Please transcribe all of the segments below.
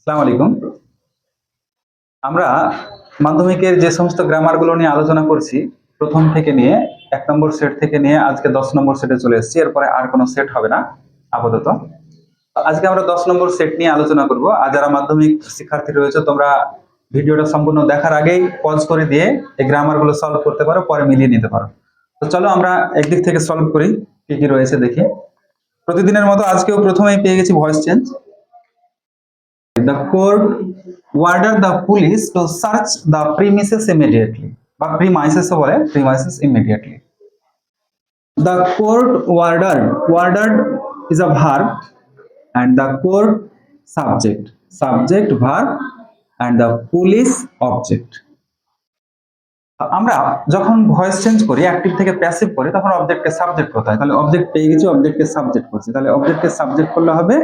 আসসালামু আলাইকুম। আমরা মাধ্যমিকের যে সমস্ত গ্রামারগুলো নিয়ে আলোচনা করছি, প্রথম থেকে নিয়ে ১ নম্বর সেট থেকে নিয়ে আজকে ১০ নম্বর সেটে চলে এসেছি। এরপরে আর কোনো সেট হবে না আপাতত। আজকে আমরা ১০ নম্বর সেট নিয়ে আলোচনা করব। আর যারা মাধ্যমিক শিক্ষার্থী রয়েছে, তোমরা ভিডিওটা সম্পূর্ণ দেখার আগেই পজ করে দিয়ে এই গ্রামারগুলো সলভ করতে পারো, পরে মিলিয়ে নিতে পারো। তো চলো আমরা একদিক থেকে সলভ করি, কি কি রয়েছে দেখি। প্রতিদিনের মতো আজকেও প্রথমেই পেয়ে গেছি voice change. The court ordered the police to search the premises immediately. বা premises বলে, premises immediately. The court ordered is a verb and the court subject verb and the police object. আমরা যখন ভয়েস চেঞ্জ করি, active থেকে passive করি, তখন অবজেক্টকে subject করতে হয়। তাহলে অবজেক্ট পেয়ে গেছি, অবজেক্টকে সাবজেক্ট করছি, তাহলে অবজেক্টকে সাবজেক্ট করলে হবে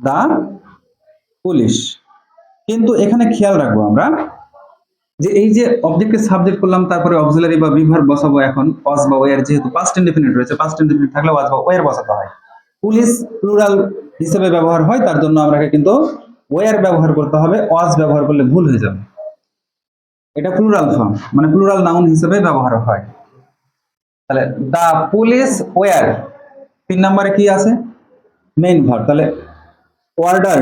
দা পুলিশ। কিন্তু এখানে খেয়াল রাখবো আমরা যে এই যে অবজেক্টকে সাবজেক্ট করলাম, তারপরে অক্সিলারি বা বিভার্ব বসাবো। এখন ওয়াজ বা ওয়্যার, যেহেতু পাস্ট ইনডেফিনিট রয়েছে, পাস্ট ইনডেফিনিট থাকলে ওয়াজ বা ওয়্যার বসাতে হয়। পুলিশ প্লুরাল হিসেবে ব্যবহার হয়, তার জন্য আমাকে কিন্তু ওয়্যার ব্যবহার করতে হবে। ওয়াজ ব্যবহার করলে ভুল হয়ে যাবে। এটা প্লুরাল ফর্ম, মানে প্লুরাল নাউন হিসেবে ব্যবহার হয়। তাহলে দা পুলিশ ওয়্যার, 3 নম্বরে কি আছে? Main verb. তাহলে order,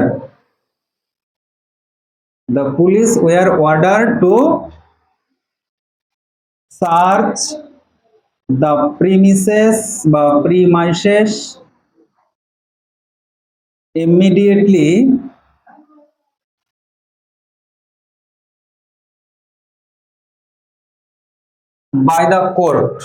the police were ordered to search the premises বা premises immediately by the court.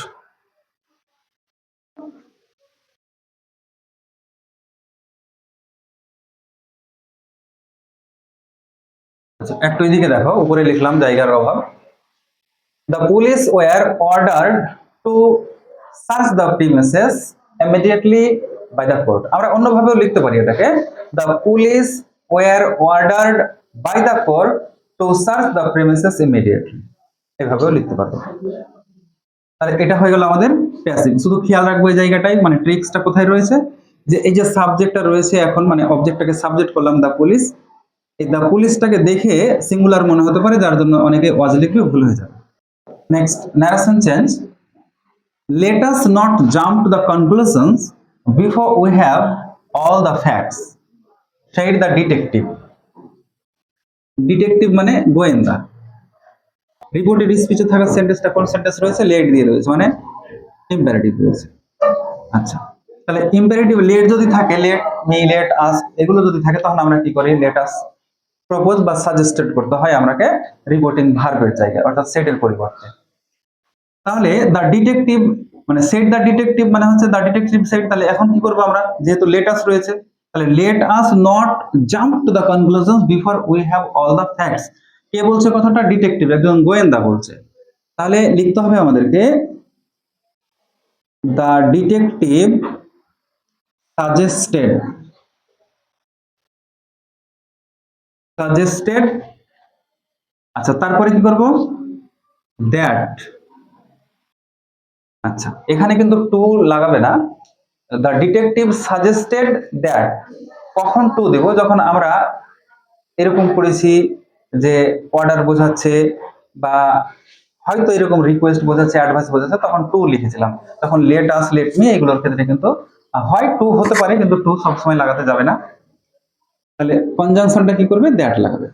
আচ্ছা, একটু এদিকে দেখো, উপরে লিখলাম জায়গার অভাব। The police were ordered to search the premises immediately by the court. আমরা অন্যভাবেও লিখতে পারি এটাকে, the police were ordered by the court to search the premises immediately, এভাবেও লিখতে পারবো। তাহলে এটা হয়ে গেল আমাদের প্যাসিভ। শুধু খেয়াল রাখবো এই জায়গাটাই, মানে ট্রিক্সটা কোথায় রয়েছে, যে এই যে সাবজেক্টটা রয়েছে, এখন মানে অবজেক্টটাকে সাবজেক্ট করলাম দা পুলিশ। এই দা পুলিশটাকে দেখে সিঙ্গুলার মনে হতে পারে, যার জন্য অনেকে ওয়াজ লিখলেও ভুল হয়ে যাবে। Next, narration change. Let us not jump to the conclusions before we have all the facts, said the detective. Detective মানে গোয়েন্দা। রিপোর্টেড স্পিচে থাকা সেন্টেন্সটা কোন সেন্টেন্স রয়েছে? লেট দিয়ে রয়েছে, মানে ইম্পারেটিভ রয়েছে। আচ্ছা, তাহলে ইম্পারেটিভ লেট যদি থাকে, লেট মি, লেট আস, এগুলো যদি থাকে, তখন আমরা কি করি? লেট আস প্রপোজ বা সাজেস্টেড করতে হয় আমাকে রিপোর্টিং ভার্বের জায়গায়, অর্থাৎ সেটের পরিবর্তে। তাহলে দা ডিটেকটিভ মানে সেট দা ডিটেকটিভ মানে হচ্ছে দা ডিটেকটিভ সেট। তাহলে এখন কি করব আমরা? যেহেতু লেট আস রয়েছে, তাহলে let us not jump to the conclusions before we have all the facts. কে বলছে কথাটা? ডিটেকটিভ, একজন গোয়েন্দা বলছে। তাহলে লিখতে হবে আমাদেরকে the detective suggested আচ্ছা, তারপরে কি করব? দ্যাট। আচ্ছা, এখানে কিন্তু টু লাগাবে না। দ্য ডিটেকটিভ সাজেস্টেড দ্যাট, কখন টু দেব? যখন আমরা এরকম করেছি যে অর্ডার বোঝাচ্ছে, বা হয়তো এরকম রিকোয়েস্ট বোঝাচ্ছে, অ্যাডভাইস বোঝাচ্ছে, তখন টু লিখেছিলাম। তখন লেট আস, লেট মি, এগুলোর ক্ষেত্রে কিন্তু হয় টু হতে পারে, কিন্তু টু সবসময় লাগাতে যাবে না। তাহলে কনজাংশনটা কি করবে? দ্যাট লাগাবে।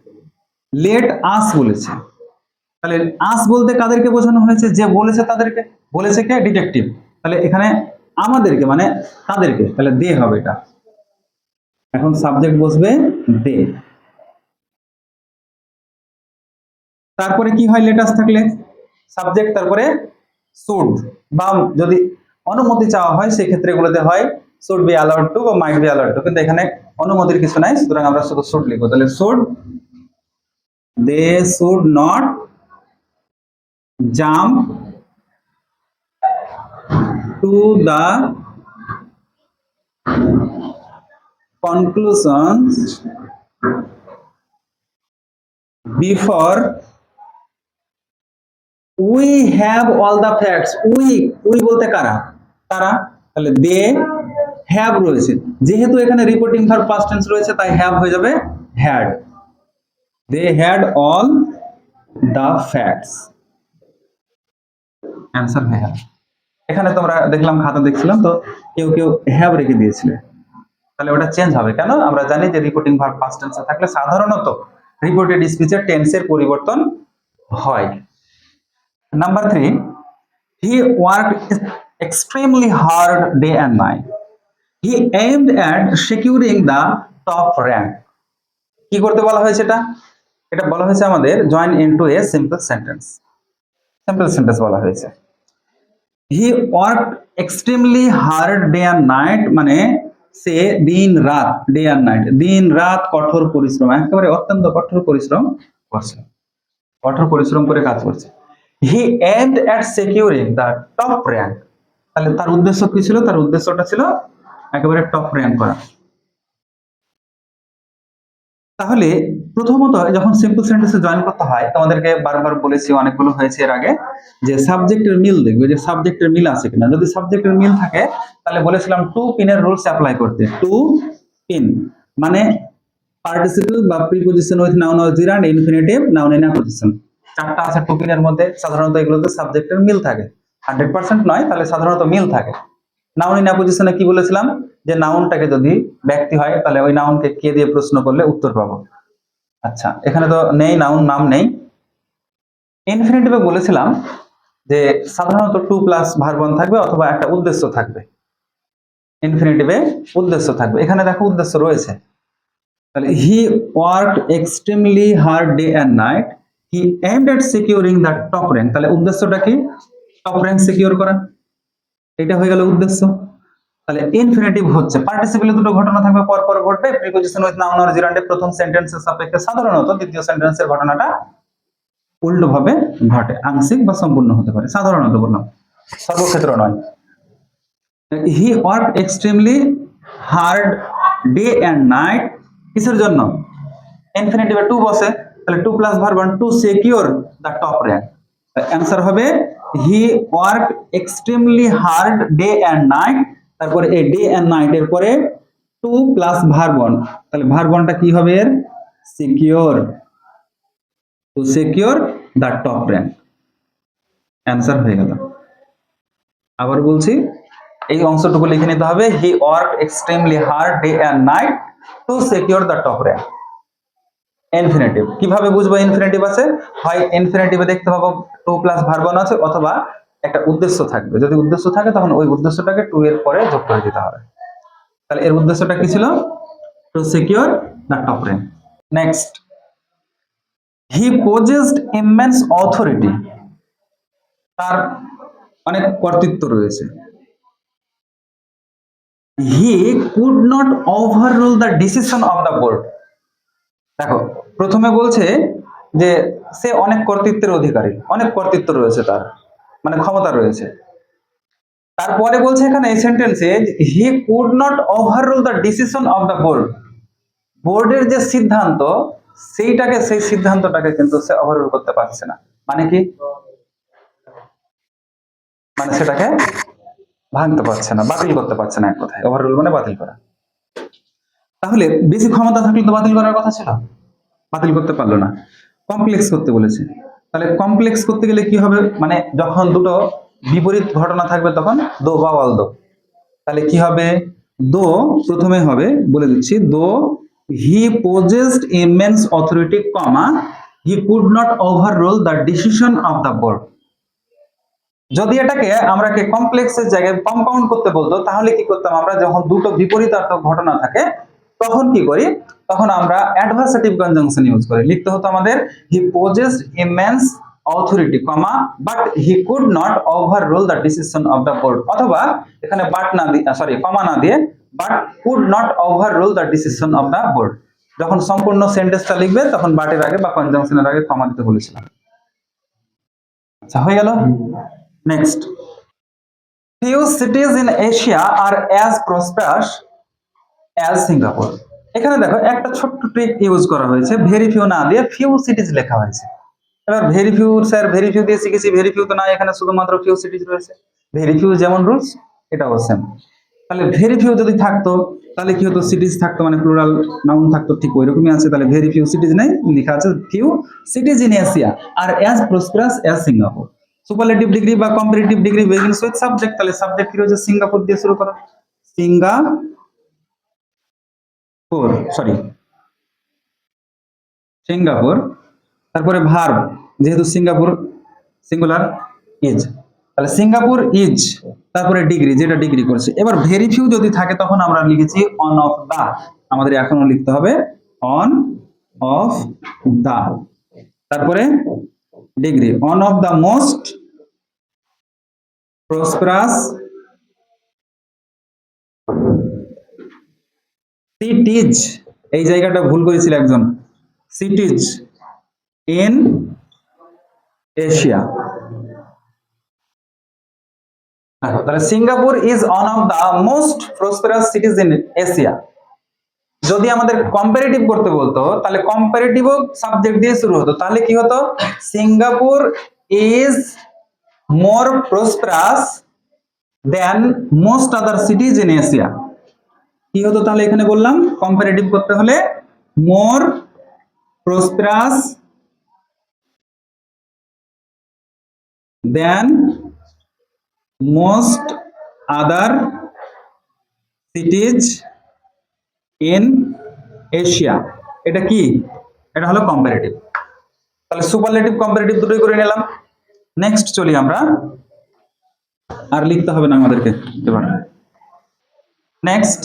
লেট আস বলেছে, তাহলে আস বলতে কাদেরকে বোঝানো হয়েছে? যে বলেছে তাদেরকে। বলেছে কে? ডিটেকটিভ। তাহলে এখানে আমাদেরকে মানে তাদেরকে, তাহলে দে হবে এটা। এখন সাবজেক্ট বসবে দে। তারপরে কি হয়? লেটাস থাকলে সাবজেক্ট, তারপরে শুড, বা যদি অনুমতি চাওয়া হয় সেই ক্ষেত্রে এগুলোতে হয় শুড বি অ্যালাউড টু বা মাইট বি অ্যালাউড টু, কিন্তু এখানে অনুমতির কিছু নাই, সুতরাং আমরা শুধু শুড লিখবো। তাহলে should, they should not jump to the conclusions before we have all the facts. we বলতে কারা? তারা। তাহলে they have রয়েছে, যেহেতু এখানে রিপোর্টিং ভার্ব পাস্ট টেন্স রয়েছে, তাই have হয়ে যাবে had। They had all the facts. Answer হয়ে গেল। এখানে তোমরা দেখলাম খাতা দেখছিলাম তো কেউ কেউ হ্যাভ রেখে দিয়েছিলে, তাহলে ওটা চেঞ্জ হবে কেন? আমরা জানি যে রিপোর্টিং ভার্ব পাস্ট টেন্সে থাকলে সাধারণত রিপোর্টেড স্পিচের টেন্সের পরিবর্তন হয়। Number 3, he worked extremely hard day and night. He aimed at securing the top rank. কি করতে বলা হয়েছে এটা? এটা বলা হয়েছে আমাদের join into a simple sentence. Simple sentence বলা হয়েছে। হি worked extremely hard day and night মানে সে দিন রাত, ডে অ্যান্ড নাইট দিন রাত কঠোর পরিশ্রম, একেবারে অত্যন্ত কঠোর পরিশ্রম করছে, কঠোর পরিশ্রম করে কাজ করছে। He aimed at securing the top rank, তাহলে তার উদ্দেশ্য কি ছিল? তার উদ্দেশ্যটা ছিল একেবারে টপ র্যাঙ্ক করা। তাহলে প্রথমত যখন সিম্পল সেন্টেন্সে জয়েন করতে হয় তোমাদেরকে বারবার বলেছি, অনেকগুলো হয়েছে এর আগে, যে সাবজেক্টের মিল দেখবে, যে সাবজেক্টের মিল আছে কিনা। যদি সাবজেক্টের মিল থাকে তাহলে বলেছিলাম টু পিনের রুলস অ্যাপ্লাই করতে। টু পিন মানে পার্টিসিপল বা preposition with noun or জিরান্ড infinitive noun in position, চারটা আছে টু পিনের মধ্যে। সাধারণত এগুলোতে সাবজেক্টের মিল থাকে, 100% নয়, তাহলে সাধারণত মিল থাকে। নাউন ইন পজিশনে কি বলেছিলাম? যে নাউনটাকে যদি ব্যক্তি হয় তাহলে ওই নাউনকে কে দিয়ে প্রশ্ন করলে উত্তর পাবো। আচ্ছা, এখানে তো নেই, নাউন নাম নেই। ইনফিনিটিভে বলেছিলাম যে সাধারণত টু প্লাস ভার্ব ওয়ান থাকবে অথবা একটা উদ্দেশ্য থাকবে। ইনফিনিটিভে উদ্দেশ্য থাকবে, এখানে দেখো উদ্দেশ্য রয়েছে। তাহলে he worked extremely hard day and night, he aimed at securing the top rank. তাহলে উদ্দেশ্যটা কি? টপ র্যাঙ্ক সিকিউর করা, এটা হয়ে গেল উদ্দেশ্য। তাহলে ইনফিনিটিভ হচ্ছে পার্টিসিপলে দুটো ঘটনা থাকবে, পর পর ঘটবে, প্রিপজিশন উইথ নাউন অর জিরান্ডে প্রথম সেন্টেন্সের সাপেক্ষে সাধারণত দ্বিতীয় সেন্টেন্সের ঘটনাটা উল্টো ভাবে ঘটে, আংশিক বা সম্পূর্ণ হতে পারে, সাধারণত বললাম, সর্বক্ষেত্র নয়। He worked extremely hard day and night, কিসের জন্য? ইনফিনিটিভে টু বসে, তাহলে to plus verb one to secure the top rank. Answer হবে he worked extremely hard day and night, তারপরে এই ডে এন্ড নাইট এর পরে টু প্লাস ভার্ব ওয়ান, তাহলে ভার্ব ওয়ানটা কি হবে? এর secure, to secure the top rank. Answer হয়ে গেল। আবার বলছি, এই অংশটুকু লিখে নিতে হবে, he worked extremely hard day and night to secure the top rank. Infinitive কিভাবে বুঝবো? ইনফিনিটিভ আছে, হয় ইনফিনিটিভে দেখতে পাবো টু প্লাস ভার্ব ওয়ান আছে, অথবা একটা উদ্দেশ্য থাকবে। যদি উদ্দেশ্য থাকে তখন ওই উদ্দেশ্যটাকে টু এর পরে যোগ করে দিতে হবে। তাহলে এর উদ্দেশ্যটা কি ছিল? Two secure the top rank. Next, he possessed immense authority, তার অনেক কর্তৃত্ব রয়েছে। হি could not overrule the decision of the board. দেখো প্রথমে বলছে যে সে অনেক কর্তৃত্বের অধিকারী, অনেক কর্তৃত্ব রয়েছে তার, মানে ক্ষমতা রয়েছে। তারপরে বলছে এখানে এই সেন্টেন্সে হি could not overrule the decision of the board, বোর্ডের যে সিদ্ধান্ত সেই সিদ্ধান্তটাকে কিন্তু সে ওভাররুল করতে পারছে না। মানে কি? মানে সেটাকে ভাঙতে পারছে না, বাতিল করতে পারছে না, এক কথায় ওভাররুল মানে বাতিল করা। তাহলে বেশি ক্ষমতা থাকলে তো বাতিল করার কথা ছিল, বাতিল করতে পারলো না, কমপ্লেক্স করতে বলেছে। তাহলে কমপ্লেক্স করতে গেলে কি হবে? মানে যখন দুটো বিপরীত ঘটনা থাকবে তখন দো বা অল দো, তাহলে কি হবে? দো প্রথমে হবে, বলে দিচ্ছি, though he possessed immense authority comma he could not overrule the decision of the board. যদি এটাকে আমরা কমপ্লেক্সের জায়গায় কম্পাউন্ড করতে বলতো তাহলে কি করতাম? আমরা যখন দুটো বিপরীতার্থক ঘটনা থাকে তখন কি করি? তখন আমরা অ্যাডভার্সেটিভ কনজাংশন ইউজ করি। লিখতে হতো আমাদের he possessed immense authority comma but he could not overrule the decision of the board, অথবা এখানে বাট না দিয়ে, সরি কমা না দিয়ে, but could not overrule the decision of the board. যখন সম্পূর্ণ সেন্টেন্সটা লিখবে তখন বাটের আগে বা কনজাংশনের আগে কমা দিতে বলেছিলাম। আচ্ছা, হয়ে গেল। Next, few cities in Asia are as prosperous as Singapore। এখানে দেখো একটা ছোট্ট ট্রিক ইউজ করা হয়েছে, ভেরি ফিউ না দিয়ে ফিউ সিটিজ লেখা হয়েছে। এবার very few, sir very few দিয়ে শিখেছি, ভেরি ফিউ তো না, এখানে শুধুমাত্র ফিউ সিটিজ রয়েছে। ভেরি ফিউ যেমন রুলস এটাও সেম। তাহলে ভেরি ফিউ যদি থাকতো তাহলে কি হতো, সিটিজ থাকতো মানে প্লুরাল নাউন থাকতো, ঠিক ওইরকমই আছে। তাহলে ভেরি ফিউ সিটিজ নেই, লেখা আছে few cities in Asia are as prosperous as Singapore. Superlative degree বা comparative degree begins with subject, তাহলে সাবজেক্ট কি রয়েছে, সিঙ্গাপুর দিয়ে শুরু করো, সিঙ্গাপুর, তারপরে ভার্ব, যেহেতু সিঙ্গাপুর সিঙ্গুলার, ইজ, তাহলে সিঙ্গাপুর ইজ, তারপরে ডিগ্রি, যেটা ডিগ্রি করছে। এবার ভেরি ফিউ যদি থাকে তখন আমরা লিখেছি অন অফ দা, আমাদের এখনো লিখতে হবে অন অফ দা, তারপরে degree, one of the most prosperous cities, এই জায়গাটা ভুল করেছিল একজন, সিটিজ ইন এশিয়া। তাহলে Singapore is one of the most prosperous cities in Asia. যদি আমাদের কম্পারেটিভ করতে বলতো তাহলে কম্পারেটিভও সাবজেক্ট দিয়ে শুরু হতো, তাহলে কি হতো, Singapore is more prosperous than most other cities in Asia. কি হতো তাহলে, এখানে বললাম কম্পারেটিভ করতে হলে more prosperous than most other cities in Asia. এটা কি, এটা হলো কম্পারেটিভ। তাহলে সুপারলেটিভ কম্পারেটিভ দুটোই করে নিলাম। নেক্সট চলি আমরা, আর লিখতে হবে না আমাদেরকে এবার। Next,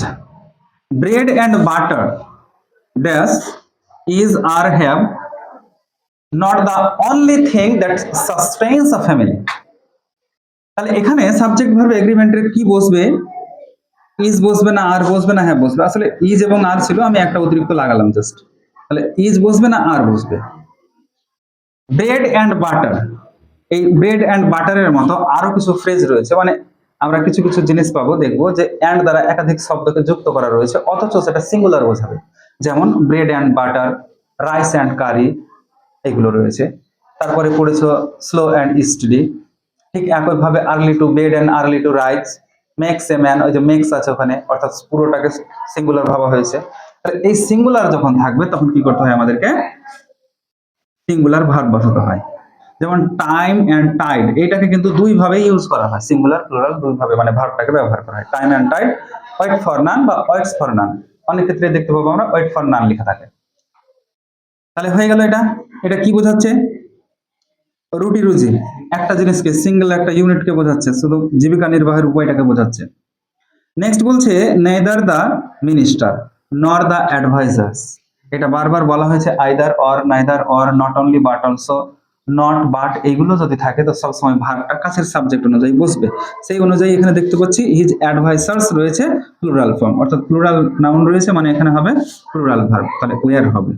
bread and butter dash is are have not the only thing that sustains a family. তাহলে এখানে সাবজেক্ট ভার্ব এগ্রিমেন্টের কি বসবে, ইজ বসবে না আর বসবে না হ্যাঁ বসবে, আসলে ইজ এবং আর ছিল, আমি একটা অতিরিক্ত লাগালাম জাস্ট। তাহলে ইজ বসবে না আর বসবে। ব্রেড এন্ড বাটার, এই ব্রেড এন্ড বাটারের মতো আরো কিছু ফ্রেজ রয়েছে, মানে আমরা কিছু কিছু জিনিস পাবো, দেখবো যে এন্ড দ্বারা একাধিক শব্দকে যুক্ত করা রয়েছে অথচ সেটা সিঙ্গুলার বোঝাবে, যেমন bread and butter, rice and curry, এগুলো রয়েছে। তারপরে পড়েছো স্লো এন্ড স্টাডি, ঠিক একইভাবে early to bed and early to rise, makes a man, ওই যে মেক্স আছে ওখানে, অর্থাৎ পুরোটাকে সিঙ্গুলার ভাবা হয়েছে। তাহলে এই সিঙ্গুলার যখন থাকবে তখন কি করতে হয় আমাদেরকে, সিঙ্গুলার ভার্ব বসাতে হয়। যেমন টাইম এন্ড টাইড, এটাকে কিন্তু দুই ভাবে ইউজ করা হয়, সিঙ্গুলার প্লুরাল দুই ভাবে, মানে ভার্বটাকে ব্যবহার করা হয়। Time and tide, wait for none বা ওয়েটস ফর নান, অনেক ক্ষেত্রে দেখতে পাবো আমরা ওয়েট ফর নান লেখা থাকে। তাহলে হয়ে গেল এটা। এটা কি বোঝাচ্ছে, রুটি রুজি, একটা জিনিসকে সিঙ্গেল একটা ইউনিটকে বোঝাচ্ছে, শুধু জীবিকা নির্বাহের উপায়টাকে বোঝাচ্ছে। নেক্সট বলছে নেদার দা মিনিস্টার নর দা অ্যাডভাইজার্স, এটা বারবার বলা হয়েছে either or, neither or, not only but also, not but, এইগুলো যদি থাকে তো সবসময় ভার্বটা কাছের সাবজেক্ট অনুযায়ী বসবে। সেই অনুযায়ী এখানে দেখতে পাচ্ছি হিজ অ্যাডভাইসার্স রয়েছে প্লুরাল ফর্ম, অর্থাৎ প্লুরাল নাউন রয়েছে, মানে এখানে হবে প্লুরাল ভার্ব, তাহলে ওয়্যার হবে।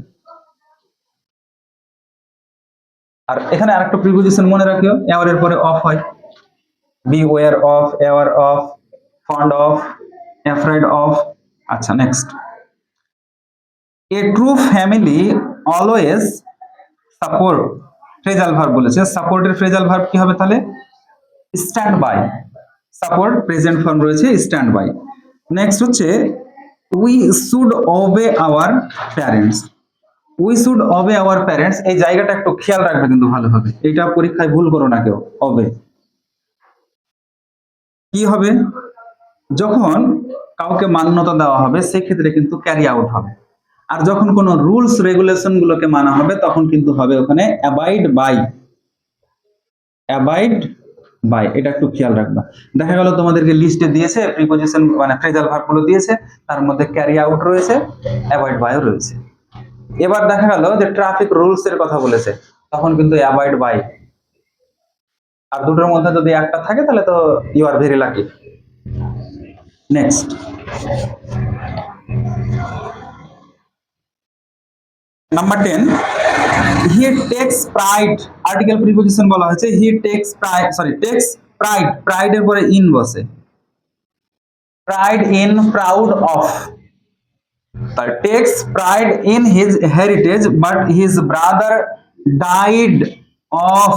আর এখানে আরেকটা প্রিপোজিশন মনে রাখিও, এওয়ার এর পরে অফ হয়, beware of, aware of, fond of, afraid of. আচ্ছা next, a true family always support, phrasal verb বলেছে, সাপোর্টের ফ্রেজাল ভার্ব কি হবে তাহলে, stand by, support present form রয়েছে, স্ট্যান্ড বাই। নেক্সট হচ্ছে we should obey our parents, we should obey our parents, এই জায়গাটা একটু খেয়াল রাখবে কিন্তু ভালোভাবে, এটা পরীক্ষায় ভুল করো না কেউ। ওবে কি হবে, যখন কাউকে মান্যতা দেওয়া হবে সেক্ষেত্রে কিন্তু ক্যারি আউট হবে, আর যখন কোনো রুলস রেগুলেশন গুলোকে মানা হবে তখন কিন্তু হবে ওখানে অ্যাবাইড বাই, অ্যাবাইড বাই, এটা একটু খেয়াল রাখবা। দেখা গেল তোমাদেরকে লিস্টে দিয়েছে প্রিপোজিশন মানে ফ্রেজাল ভার্ব গুলো দিয়েছে, তার মধ্যে ক্যারি আউট রয়েছে, অ্যাভয়েড বাইও রয়েছে। এবার দেখা গেল যে ট্রাফিক রুলস এর কথা বলেছে, তখন কিন্তু অ্যাভয়েড বাই, আর দুটোর মধ্যে যদি একটা থাকে তাহলে তো you are very lucky. Next, number 10, he takes pride, article preposition বলা হয়েছে, he takes pride, sorry takes pride, pride এর পরে ইন বসে, প্রাইড ইন, প্রাউড অফ, তার takes pride in his heritage but his brother died of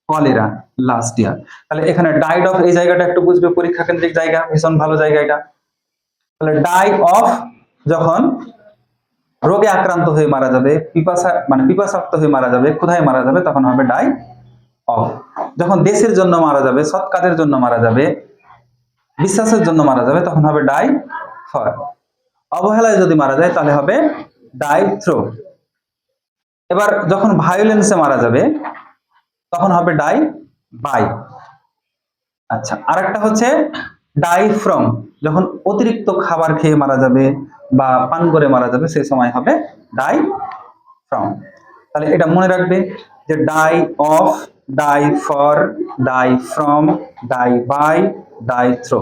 cholera last year. তাহলে এখানে died of এই জায়গাটা একটু বুঝবে, পরীক্ষা কেন্দ্রিক জায়গা, ভীষণ ভালো জায়গা এটা। তাহলে ডাই অফ যখন রোগে আক্রান্ত হয়ে মারা যাবে, পিপাসার্ত হয়ে মারা যাবে, ক্ষুধায় মারা যাবে, তখন হবে ডাই অফ। যখন দেশের জন্য মারা যাবে, সৎ কাজের জন্য মারা যাবে, বিশ্বাসের জন্য মারা যাবে, তখন হবে ডাই ফর। অবহেলায় যদি মারা যায় তাহলে হবে ডাই থ্রো। এবার যখন ভায়োলেন্সে মারা যাবে তখন হবে ডাই বাই। আচ্ছা, আরেকটা হচ্ছে ডাই ফ্রম, যখন অতিরিক্ত খাবার খেয়ে মারা যাবে বা পান করে মারা যাবে সেই সময় হবে ডাই ফ্রম। তাহলে এটা মনে রাখবে যে die of, die for, die from, die by, die through,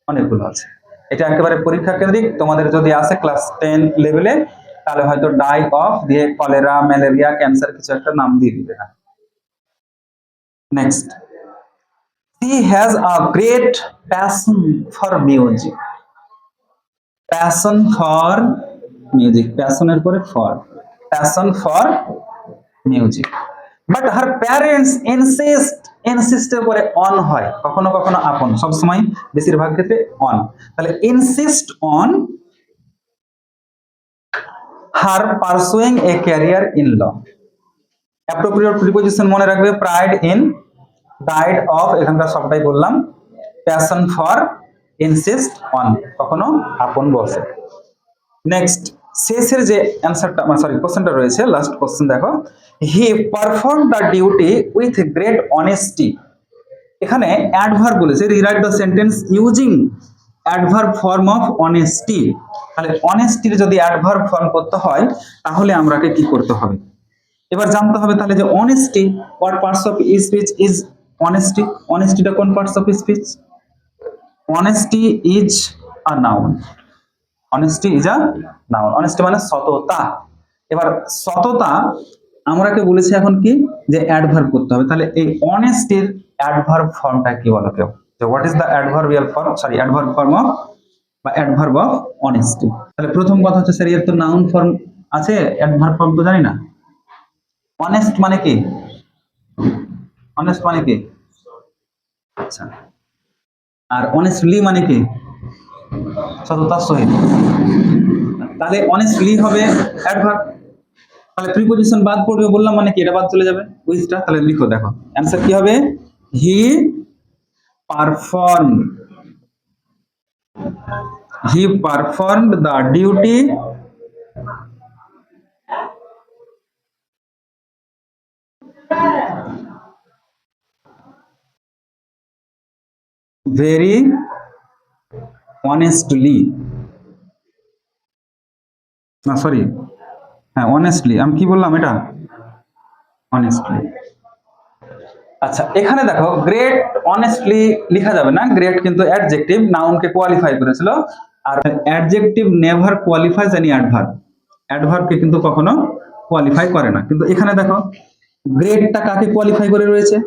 অনেকগুলো আছে। এটা একেবারে পরীক্ষা কেন্দ্রিক। তোমাদের যদি আসে ক্লাস 10 লেভেলে তাহলে হয়তো ডাই অফ দিয়ে কলেরা, ম্যালেরিয়া, ক্যান্সার কিছু একটা নাম দিয়ে দিবে। Next, he has a great passion for music. passion for music, passion এর পরে for, passion for music, but her parents insist এর পরে on হয়, কখনো কখনো আপন, সব সময় বেশিরভাগ ক্ষেত্রে on। তাহলে insist on her pursuing a career in law। appropriate preposition মনে রাখবে, pride in, died of, এখানকার সবটাই বললাম, passion for, insist on, কখনো আপন বসে। নেক্সট, শেষের যে অ্যানসারটা কোশ্চেনটা রয়েছে, লাস্ট কোশ্চেন দেখো, he perform the duty with great honesty. এখানে অ্যাডভার্ব বলেছে, rewrite the sentence using adverb form of honesty. তাহলে অনেস্টির যদি অ্যাডভার্ব ফর্ম করতে হয় তাহলে আমরাকে কি করতে হবে, এবার জানতে হবে তাহলে যে honesty, what parts of speech is honesty, অনেস্টিটা কোন parts of speech? Honesty is a noun, honesty is a noun, honesty মানে সততা। এবার সততা আমরাকে বলেছি এখন কি যে অ্যাডভার্ব করতে হবে, তাহলে এই অনেস্টির অ্যাডভার্ব ফর্মটা কি বলো কেউ, যে what is the adverbial form, adverb form of বা অ্যাডভার্ব অফ অনেস্টি। তাহলে প্রথম কথা হচ্ছে স্যার এর তো নাউন ফর্ম আছে, অ্যাডভার্ব ফর্ম তো জানি না। অনেস্ট মানে কি? অনেস্ট মানে কি? আচ্ছা, আর অনেস্টলি মানে কি? সততার সহিত। তাহলে অনেস্টলি হবে অ্যাডভার্ব। তাহলে প্রিপজিশন বাদ পড়বে বললাম, মানে কি এটা বাদ চলে যাবে উইথটা। তাহলে লিখো, দেখো অ্যানসার কি হবে, he performed the duty very honestly, না সরি, হ্যাঁ অনেস্টলি, আমি কি বললাম এটা, অনেস্টলি। আচ্ছা, এখানে দেখো গ্রেট অনেস্টলি লেখা যাবে না, গ্রেট কিন্তু অ্যাডজেক্টিভ, নাউনকে কোয়ালিফাই করেছিল, আর adjective never qualifies any adverb, অ্যাডভার্বকে কিন্তু কখনো কোয়ালিফাই করে না। কিন্তু এখানে দেখো গ্রেটটা কাকে কোয়ালিফাই করে রয়েছে,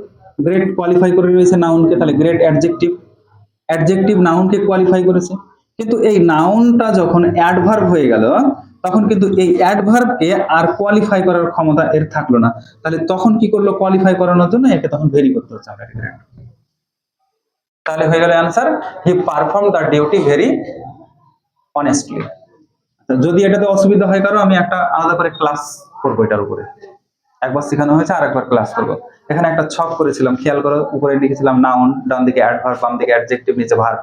গ্রেট কোয়ালিফাই করে রয়েছে নাউনকে, তাহলে গ্রেট অ্যাডজেক্টিভ, অ্যাডজেক্টিভ নাউনকে কোয়ালিফাই করেছে। কিন্তু এই নাউনটা যখন অ্যাডভার্ব হয়ে গেল তখন কিন্তু এই অ্যাডভার্বকে আর কোয়ালিফাই করার ক্ষমতা এর থাকলো না, তাহলে তখন কি করলো, কোয়ালিফাই করানোর জন্য একে তখন ভেরি করতে হচ্ছে আমরা। তাহলে হয়ে গেল answer, he perform the duty very honestly. যদি এটাতে অসুবিধা হয় কারো, আমি একটা আলাদা করে ক্লাস করবো এটার উপরে, একবার শেখানো হয়েছে আর একবার ক্লাস করবো। এখানে একটা ছক করেছিলাম, খেয়াল করো, উপরে লিখেছিলাম নাউন, ডান দিকে অ্যাডভার্ব, বাম দিকে অ্যাডজেক্টিভ, নিচে ভার্ব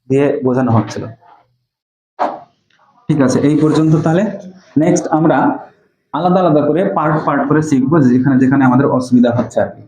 দিয়ে বোঝানো হচ্ছিল। ঠিক আছে, এই পর্যন্ত। তাহলে নেক্সট আমরা আলাদা আলাদা করে পার্ট করে শিখবো, যেখানে যেখানে আমাদের অসুবিধা হচ্ছে আর কি।